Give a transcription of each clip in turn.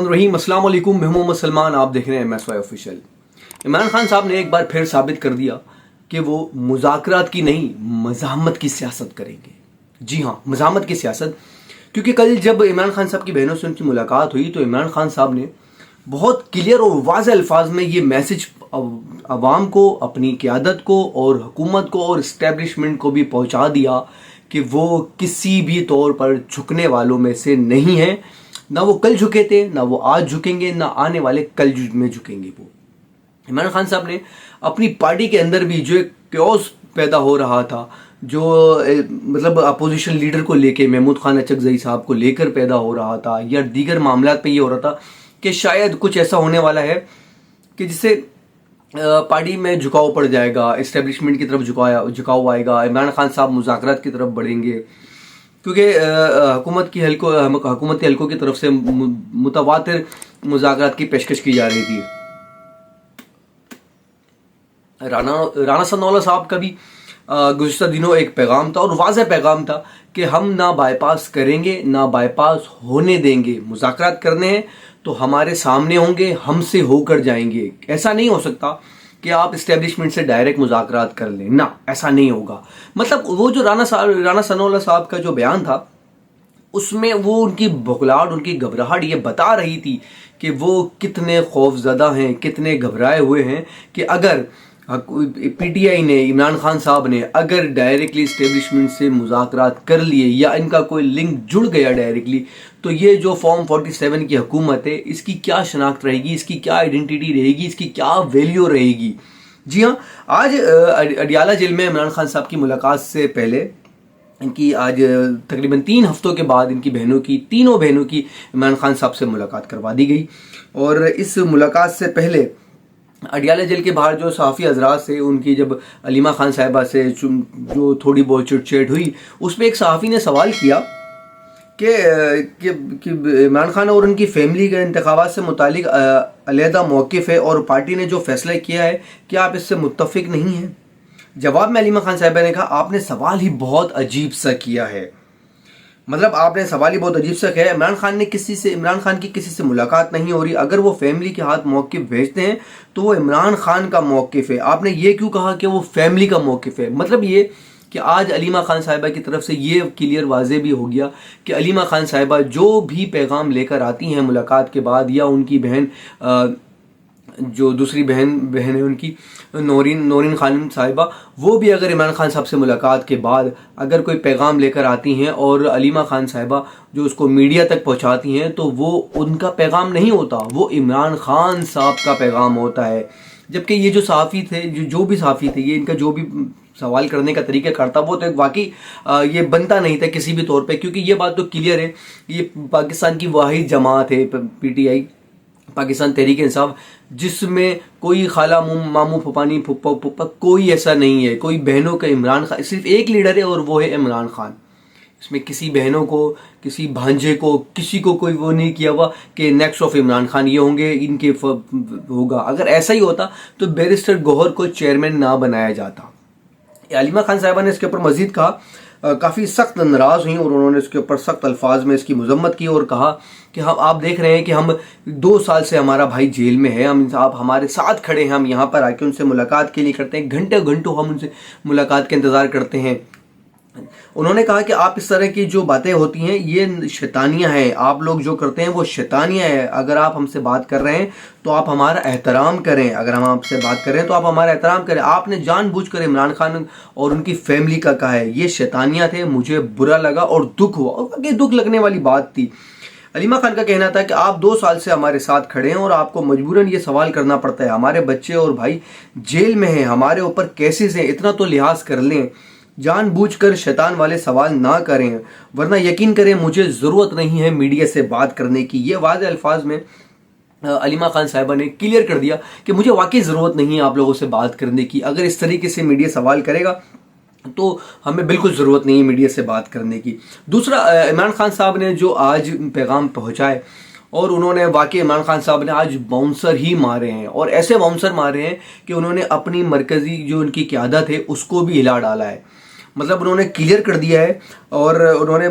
रहीम अस्सलाम वालेकुम, मैं मोहम्मद सलमान, आप देख रहे हैं MSY ऑफिशियल। इमरान खान साहब ने एक बार फिर साबित कर दिया कि वो मुज़ाकरात की नहीं मज़ाहमत की सियासत करेंगे। जी हाँ, मज़ाहमत की सियासत। क्योंकि कल जब इमरान खान साहब की बहनों से उनकी मुलाकात हुई तो इमरान खान साहब ने बहुत क्लियर और वाज़ेह अल्फाज में ये मैसेज अवाम को, अपनी क़यादत को और हुकूमत को और इस्टेब्लिशमेंट को भी पहुँचा दिया कि वो किसी भी तौर पर झुकने वालों में से नहीं है। ना वो कल झुके थे, ना वो आज झुकेंगे, ना आने वाले कल में झुकेंगे। वो इमरान खान साहब ने अपनी पार्टी के अंदर भी जो एक क्योस पैदा हो रहा था, जो मतलब अपोजिशन लीडर को लेके, महमूद खान अचकजई साहब को लेकर पैदा हो रहा था, या दीगर मामलात पे ये हो रहा था कि शायद कुछ ऐसा होने वाला है कि जिससे पार्टी में झुकाव पड़ जाएगा, इस्टेब्लिशमेंट की तरफ झुकाव आएगा, इमरान खान साहब मुज़ाकरात की तरफ बढ़ेंगे। क्योंकि हुकूमती हलकों की तरफ से मुतवातिर मुज़ाकरात की पेशकश की जा रही थी। राना सनाउल्लाह साहब का भी गुज़िश्ता दिनों एक पैगाम था और वाज़ेह पैगाम था कि हम ना बाईपास करेंगे, ना बाईपास होने देंगे। मुज़ाकरात करने हैं तो हमारे सामने होंगे, हमसे होकर जाएंगे। ऐसा नहीं हो सकता कि आप इस्टेब्लिशमेंट से डायरेक्ट मुज़ाकरात कर लें, ना, ऐसा नहीं होगा। मतलब वो जो राना सनाउल्लाह साहब का जो बयान था, उसमें वो उनकी बौखलाहट, उनकी घबराहट ये बता रही थी कि वो कितने खौफजदा हैं, कितने घबराए हुए हैं कि अगर PTI ने, इमरान खान साहब ने अगर डायरेक्टली इस्टेब्लिशमेंट से मुज़ाकरात कर लिए या इनका कोई लिंक जुड़ गया डायरेक्टली, तो ये जो फॉर्म 47 की हुकूमत है, इसकी क्या शनाख्त रहेगी, इसकी क्या आइडेंटिटी रहेगी, इसकी क्या वैल्यू रहेगी। जी हाँ, आज अडियाला जेल में इमरान खान साहब की मुलाकात से पहले, इनकी आज तकरीबन 3 हफ्तों के बाद इनकी तीनों बहनों की इमरान खान साहब से मुलाकात करवा दी गई। और इस मुलाकात से पहले अडियाला जेल के बाहर जो सहाफ़ी हजरात से उनकी जब अलीमा खान साहिबा से जो थोड़ी बहुत चिटचैट हुई, उसमें एक सहाफ़ी ने सवाल किया कि इमरान खान और उनकी फैमिली के इंतखाबात से मुतालिक अलहदा मौक़िफ़ है और पार्टी ने जो फैसला किया है, क्या आप इससे मुत्तफ़िक नहीं हैं? जवाब में अलीमा खान साहिबा ने कहा, आपने सवाल ही बहुत अजीब सा किया है। मतलब आपने सवाल ही बहुत अजीब सा किया है। इमरान खान की किसी से मुलाकात नहीं हो रही। अगर वो फैमिली के हाथ मौक़िफ़ भेजते हैं तो वो इमरान खान का मौक़िफ़ है। आपने ये क्यों कहा कि वो फैमिली का मौक़िफ़ है? मतलब ये कि आज अलीमा खान साहिबा की तरफ से ये क्लियर वाज़ेह भी हो गया कि अलीमा खान साहिबा जो भी पैगाम लेकर आती हैं मुलाकात के बाद, या उनकी बहन जो दूसरी बहन है उनकी नौरीन खानम साहिबा, वो भी अगर इमरान खान साहब से मुलाकात के बाद अगर कोई पैगाम लेकर आती हैं और अलीमा खान साहिबा जो उसको मीडिया तक पहुंचाती हैं, तो वो उनका पैगाम नहीं होता, वो इमरान खान साहब का पैगाम होता है। जबकि ये जो सहाफ़ी थे, जो भी सहाफ़ी थे, ये इनका जो भी सवाल करने का तरीका करता, वो तो वाकई ये बनता नहीं था किसी भी तौर पे। क्योंकि ये बात तो क्लियर है, ये पाकिस्तान की वाहिद जमात है PTI, पाकिस्तान तहरीक इंसाफ, जिसमें कोई खाला मामू फुपानी फुप्पा पुप्पा कोई ऐसा नहीं है। कोई बहनों का इमरान खान, सिर्फ एक लीडर है और वो है इमरान खान। इसमें किसी बहनों को, किसी भांजे को, किसी को कोई वो नहीं किया हुआ कि नेक्स्ट ऑफ इमरान खान ये होंगे, इनके होगा। अगर ऐसा ही होता तो बैरिस्टर गौहर को चेयरमैन ना बनाया जाता। अलीमा खान साहिबा ने इसके ऊपर मजीद कहा, काफ़ी सख्त नाराज़ हुई और उन्होंने इसके ऊपर सख्त अल्फाज में इसकी मजम्मत की और कहा कि हम, आप देख रहे हैं कि हम 2 साल से हमारा भाई जेल में है, आप हमारे साथ खड़े हैं, हम यहाँ पर आके उनसे मुलाकात के लिए करते हैं, घंटे घंटों हम उनसे मुलाकात का इंतज़ार करते हैं। उन्होंने कहा कि आप इस तरह की जो बातें होती हैं ये शैतानियाँ हैं, आप लोग जो करते हैं वो शैतानियाँ हैं। अगर आप हमसे बात कर रहे हैं तो आप हमारा एहतराम करें, अगर हम आपसे बात कर रहे हैं तो आप हमारा एहतराम करें। आपने जानबूझकर इमरान खान और उनकी फैमिली का कहा है, ये शैतानियाँ थे। मुझे बुरा लगा और दुख हुआ, और ये दुख लगने वाली बात थी। अलीमा खान का कहना था कि आप 2 साल से हमारे साथ खड़े हैं और आपको मजबूरन ये सवाल करना पड़ता है, हमारे बच्चे और भाई जेल में हैं, हमारे ऊपर केसेस हैं, इतना तो लिहाज कर लें, जानबूझकर शैतान वाले सवाल ना करें, वरना यकीन करें मुझे ज़रूरत नहीं है मीडिया से बात करने की। ये वाज़ेह अल्फाज में अलीमा खान साहिबा ने क्लियर कर दिया कि मुझे वाकई ज़रूरत नहीं है आप लोगों से बात करने की। अगर इस तरीके से मीडिया सवाल करेगा तो हमें बिल्कुल ज़रूरत नहीं है मीडिया से बात करने की। दूसरा, इमरान खान साहब ने जो आज पैगाम पहुँचाए, और उन्होंने वाकई इमरान खान साहब ने आज बाउंसर ही मारे हैं, और ऐसे बाउंसर मारे हैं कि उन्होंने अपनी मरकज़ी जो उनकी क़यादत है उसको भी हिला डाला है। मतलब उन्होंने क्लियर कर दिया है और उन्होंने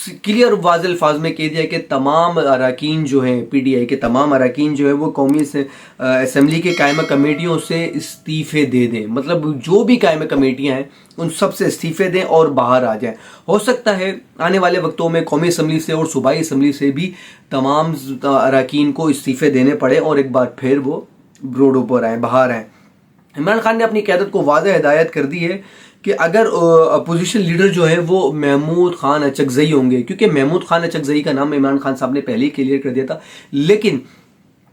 क्लियर वाज़ेह अल्फाज में कह दिया कि तमाम अरकान जो हैं, पीटीआई के तमाम अरकान जो है वो कौमी से असम्बली के कायमा कमेटियों से इस्तीफ़े दे दें। मतलब जो भी कायमा कमेटियाँ हैं उन सब से इस्तीफ़े दें और बाहर आ जाएं। हो सकता है आने वाले वक्तों में कौमी असम्बली से और सूबाई असम्बली से भी तमाम अरकान को इस्तीफ़े देने पड़े और एक बार फिर वो रोडों पर आएँ, बाहर आएँ। इमरान खान ने अपनी क़यादत को वाज़ेह हिदायत कर दी है कि अगर अपोजिशन लीडर जो है वो महमूद खान अचकज़ई होंगे, क्योंकि महमूद खान अचकज़ई का नाम इमरान खान साहब ने पहले ही क्लियर कर दिया था, लेकिन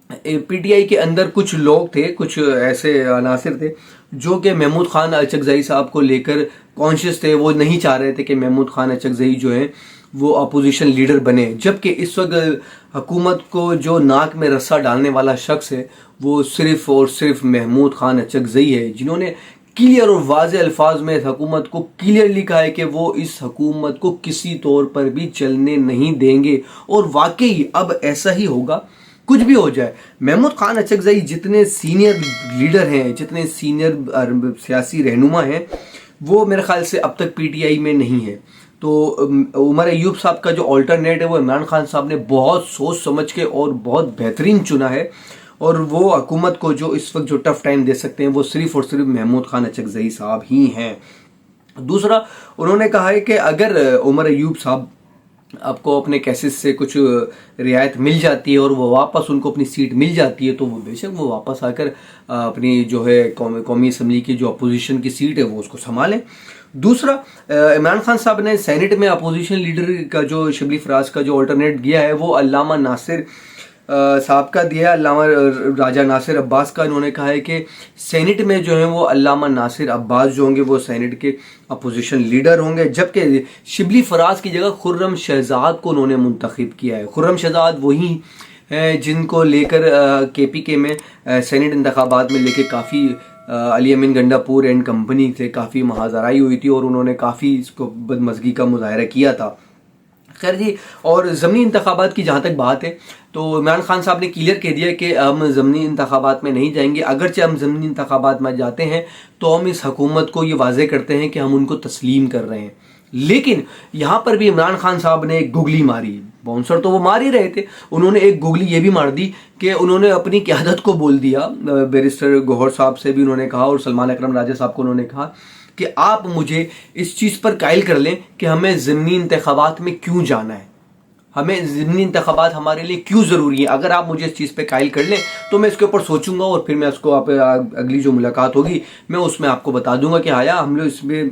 पीटीआई के अंदर कुछ लोग थे, कुछ ऐसे अनासिर थे जो कि महमूद खान अचकज़ई साहब को लेकर कॉन्शियस थे। वो नहीं चाह रहे थे कि महमूद खान अचकज़ई जो है वो अपोजिशन लीडर बने, जबकि इस वक्त हुकूमत को जो नाक में रस्सा डालने वाला शख्स है वो सिर्फ और सिर्फ महमूद खान अचकज़ई है, जिन्होंने क्लियर और वाज़ेह अल्फाज में हुकूमत को क्लियरली कहा है कि वो इस हुकूमत को किसी तौर पर भी चलने नहीं देंगे। और वाकई अब ऐसा ही होगा, कुछ भी हो जाए। महमूद खान अचकज़ई जितने सीनियर लीडर हैं, जितने सीनियर सियासी रहनुमा हैं, वो मेरे ख्याल से अब तक पीटीआई में नहीं है। तो उमर अयूब साहब का जो अल्टरनेट है वो इमरान खान साहब ने बहुत सोच समझ के और बहुत बेहतरीन चुना है, और वो हुकूमत को जो इस वक्त जो टफ टाइम दे सकते हैं वो सिर्फ और सिर्फ महमूद खान अचकज़ई साहब ही हैं। दूसरा, उन्होंने कहा है कि अगर उमर अयूब साहब आपको अपने केसेस से कुछ रियायत मिल जाती है और वो वापस उनको अपनी सीट मिल जाती है तो वो बेशक वो वापस आकर अपनी जो है कौमी असम्बली की जो अपोजिशन की सीट है वो उसको संभालें। दूसरा, इमरान खान साहब ने सेनेट में अपोजिशन लीडर का जो शिबली फराज का जो अल्टरनेट दिया है वो अल्लामा नासिर साहब का दिया, अल्लामा राजा नासिर अब्बास का। इन्होंने कहा है कि सेनेट में जो है वो अल्लामा नासिर अब्बास जो होंगे वो सेनेट के अपोजिशन लीडर होंगे, जबकि शिबली फराज की जगह खुर्रम शहजाद को उन्होंने मुंतखब किया है। खुर्रम शहजाद वही हैं जिनको लेकर केपीके में सेनेट इंतखाबात में लेके काफ़ी अली अमीन गंडापुर एंड कंपनी से काफ़ी महाजराई हुई थी और उन्होंने काफ़ी इसको बदमज़गी का मुजाहरा किया था। खैर जी, और ज़मनी इंतखाबात की जहाँ तक बात है तो इमरान खान साहब ने क्लियर कह दिया कि हम ज़मनी इंतखाबात में नहीं जाएंगे। अगरचे हम ज़मनी इंतखाबात में जाते हैं तो हम इस हुकूमत को ये वाज़े करते हैं कि हम उनको तस्लीम कर रहे हैं। लेकिन यहाँ पर भी इमरान खान साहब ने एक गुगली मारी, बाउंसर तो वो मार ही रहे थे, उन्होंने एक गुगली ये भी मार दी कि उन्होंने अपनी क़यादत को बोल दिया। बैरिस्टर गौहर साहब से भी उन्होंने कहा और सलमान अकरम राजा साहब को उन्होंने कहा कि आप मुझे इस चीज़ पर कायल कर लें कि हमें ज़मनी इंतखाबात में क्यों जाना है, हमें ज़मनी इंतखाबात हमारे लिए क्यों ज़रूरी है। अगर आप मुझे इस चीज़ पे कायल कर लें तो मैं इसके ऊपर सोचूंगा और फिर मैं उसको अगली जो मुलाकात होगी मैं उसमें आपको बता दूंगा कि आया हम लोग इसमें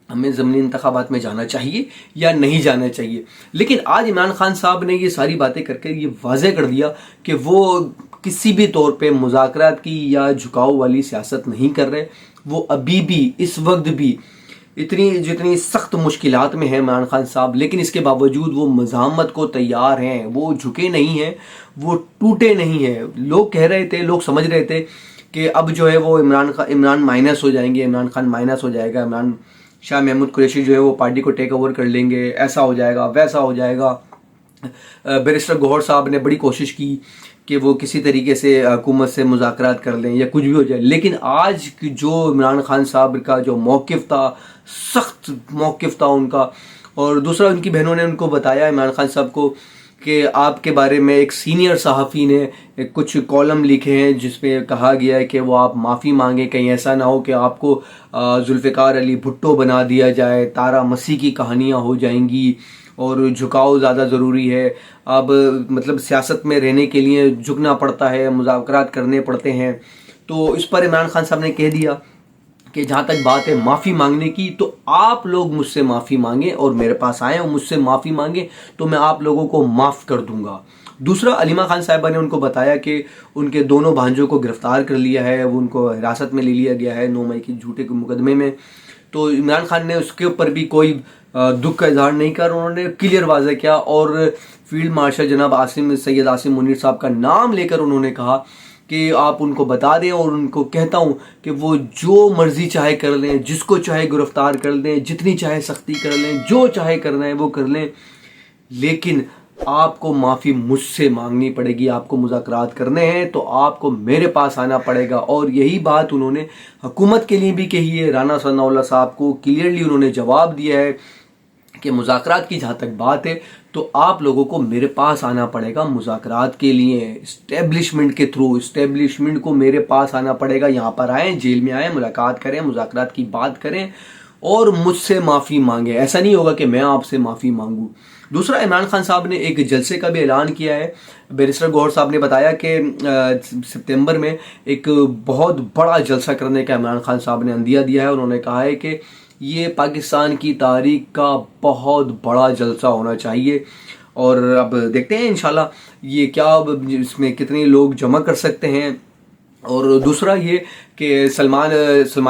हमें ज़मनी इंतखाबात में जाना चाहिए या नहीं जाना चाहिए। लेकिन आज इमरान खान साहब ने ये सारी बातें करके ये वाज़ेह कर दिया कि वो किसी भी तौर पे मुज़ाकरात की या झुकाव वाली सियासत नहीं कर रहे। वो अभी भी इस वक्त भी इतनी जितनी सख्त मुश्किलात में है इमरान खान साहब, लेकिन इसके बावजूद वो मज़ामत को तैयार हैं, वो झुके नहीं हैं, वो टूटे नहीं हैं। लोग कह रहे थे, लोग समझ रहे थे कि अब जो है वो इमरान माइनस हो जाएंगे, इमरान खान माइनस हो जाएगा, इमरान शाह महमूद कुरैशी जो है वो पार्टी को टेक ओवर कर लेंगे, ऐसा हो जाएगा, वैसा हो जाएगा। बैरिस्टर गौहर साहब ने बड़ी कोशिश की कि वो किसी तरीके से हुकूमत से मुज़ाकरात कर लें या कुछ भी हो जाए, लेकिन आज जो इमरान खान साहब का जो मौक़िफ़ था, सख्त मौक़िफ़ था उनका। और दूसरा, उनकी बहनों ने उनको बताया इमरान खान साहब को कि आपके बारे में एक सीनियर सहाफ़ी ने कुछ कॉलम लिखे हैं जिसमें कहा गया है कि वो आप माफ़ी मांगे, कहीं ऐसा ना हो कि आपको जुल्फ़िकार अली भुट्टो बना दिया जाए, तारा मसीह की कहानियाँ हो जाएंगी और झुकाव ज़्यादा ज़रूरी है। अब मतलब सियासत में रहने के लिए झुकना पड़ता है, मुज़ाकरात करने पड़ते हैं। तो इस पर इमरान खान साहब ने कह दिया कि जहाँ तक बात है माफ़ी मांगने की, तो आप लोग मुझसे माफ़ी मांगें और मेरे पास आएँ और मुझसे माफ़ी मांगें तो मैं आप लोगों को माफ़ कर दूंगा। दूसरा, अलीमा खान साहिबा ने उनको बताया कि उनके दोनों भांजों को गिरफ़्तार कर लिया है, वो उनको हिरासत में ले लिया गया है 9 मई के झूठे के मुकदमे में। तो इमरान खान ने उसके ऊपर भी कोई दुख का इजहार नहीं कर, उन्होंने क्लियर वाज़ेह किया और फील्ड मार्शल जनाब सैयद आसिम मुनीर साहब का नाम लेकर उन्होंने कहा कि आप उनको बता दें और उनको कहता हूं कि वो जो मर्ज़ी चाहे कर लें, जिसको चाहे गिरफ्तार कर लें, जितनी चाहे सख्ती कर लें, जो चाहे करना है वो कर लें, लेकिन आपको माफ़ी मुझसे मांगनी पड़ेगी। आपको मुज़ाकरात करने हैं तो आपको मेरे पास आना पड़ेगा। और यही बात उन्होंने हुकूमत के लिए भी कही है। राना सनाउल्लाह साहब को क्लियरली उन्होंने जवाब दिया है कि मुज़ाकरात की जहाँ तक बात है तो आप लोगों को मेरे पास आना पड़ेगा मुज़ाकरात के लिए, इस्टेब्लिशमेंट के थ्रू। इस्टेब्लिशमेंट को मेरे पास आना पड़ेगा, यहाँ पर आएँ, जेल में आएँ, मुलाकात करें, मुज़ाकरात की बात करें और मुझसे माफ़ी मांगे। ऐसा नहीं होगा कि मैं आपसे माफ़ी मांगूं। दूसरा, इमरान खान साहब ने एक जलसे का भी ऐलान किया है। बैरिस्टर गौहर साहब ने बताया कि सितंबर में एक बहुत बड़ा जलसा करने का इमरान खान साहब ने अंदिया दिया है। उन्होंने कहा है कि ये पाकिस्तान की तारीख का बहुत बड़ा जलसा होना चाहिए और अब देखते हैं इंशाल्लाह ये क्या, अब इसमें कितने लोग जमा कर सकते हैं। और दूसरा ये कि सलमान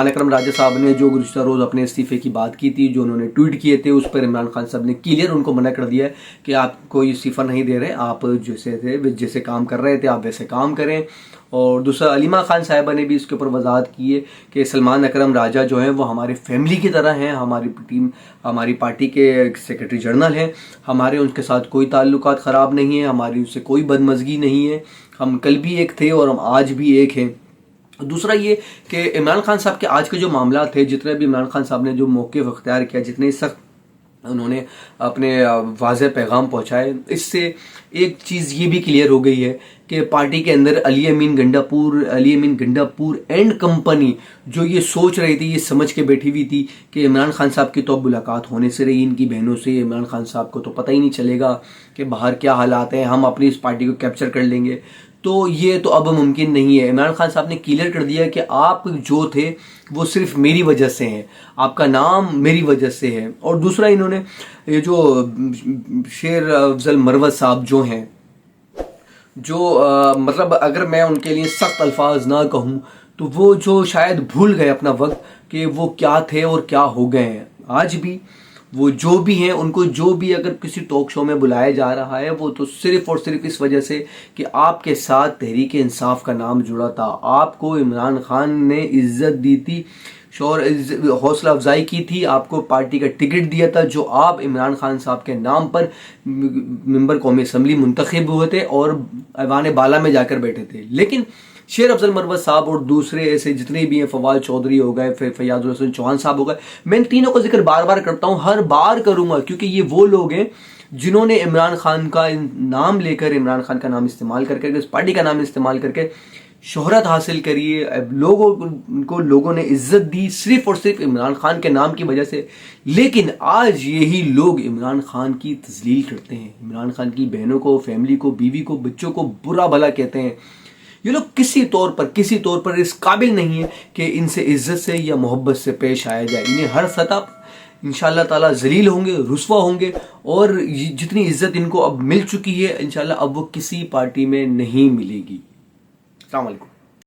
अकरम राजा साहब ने जो गुज़िश्ता रोज़ अपने इस्तीफ़े की बात की थी, जो उन्होंने ट्वीट किए थे, उस पर इमरान खान साहब ने क्लियर उनको मना कर दिया है कि आप कोई इस्तीफ़ा नहीं दे रहे, आप जैसे काम कर रहे थे आप वैसे काम करें। और दूसरा, अलीमा खान साहिबा ने भी इसके ऊपर वजाहत की है कि सलमान अकरम राजा जो हैं वो हमारे फैमिली की तरह हैं, हमारी पार्टी के सेक्रेटरी जनरल हैं, हमारे उनके साथ कोई ताल्लुकात ख़राब नहीं है, हमारी उससे कोई बदमज़गी नहीं है, हम कल भी एक थे और हम आज भी एक हैं। दूसरा ये कि इमरान खान साहब के आज के जो मामला थे, जितने भी इमरान खान साहब ने जो मौक़िफ़ अख्तियार किया, जितने सख्त उन्होंने अपने वाज़ेह पैगाम पहुँचाए, इससे एक चीज़ ये भी क्लियर हो गई है कि पार्टी के अंदर अली अमीन गंडापुर एंड कंपनी जो ये सोच रही थी, ये समझ के बैठी हुई थी कि इमरान खान साहब की तो मुलाकात होने से रही इनकी बहनों से, इमरान खान साहब को तो पता ही नहीं चलेगा कि बाहर क्या हालात हैं, हम अपनी इस पार्टी को कैप्चर कर लेंगे, तो ये तो अब मुमकिन नहीं है। इमरान खान साहब ने क्लियर कर दिया कि आप जो थे वो सिर्फ मेरी वजह से हैं, आपका नाम मेरी वजह से है। और दूसरा, इन्होंने ये जो शेर अफजल मरवत साहब जो हैं, जो मतलब अगर मैं उनके लिए सख्त अल्फाज ना कहूँ तो वो जो शायद भूल गए अपना वक्त कि वो क्या थे और क्या हो गए हैं। आज भी वो जो भी हैं, उनको जो भी अगर किसी टॉक शो में बुलाया जा रहा है वो तो सिर्फ़ और सिर्फ इस वजह से कि आपके साथ तहरीक इंसाफ का नाम जुड़ा था, आपको इमरान खान ने इज़्ज़त दी थी, हौसला अफजाई की थी, आपको पार्टी का टिकट दिया था, जो आप इमरान खान साहब के नाम पर मेंबर कौमी असम्बली मुंतखब हुए थे और ऐवान बाला में जाकर बैठे थे। लेकिन शेर अफजल मरवत साहब और दूसरे ऐसे जितने भी हैं, फवाद चौधरी हो गए, फिर फैयाजुल हसन चौहान साहब हो गए, मैं इन तीनों का जिक्र बार बार करता हूँ, हर बार करूँगा, क्योंकि ये वो लोग हैं जिन्होंने इमरान खान का नाम लेकर, इमरान खान का नाम इस्तेमाल करके, इस पार्टी का नाम इस्तेमाल करके शोहरत हासिल करी है। लोगों ने इज्जत दी सिर्फ और सिर्फ इमरान खान के नाम की वजह से। लेकिन आज यही लोग इमरान खान की तजलील करते हैं, इमरान खान की बहनों को, फैमिली को, बीवी को, बच्चों को बुरा भला कहते हैं। ये लोग किसी तौर पर इस काबिल नहीं है कि इनसे इज्जत से या मोहब्बत से पेश आया जाए। इन्हें हर सतह इंशाअल्लाह ताला जलील होंगे, रुस्वा होंगे और जितनी इज्जत इनको अब मिल चुकी है इंशाअल्लाह अब वो किसी पार्टी में नहीं मिलेगी। अस्सलाम वालेकुम।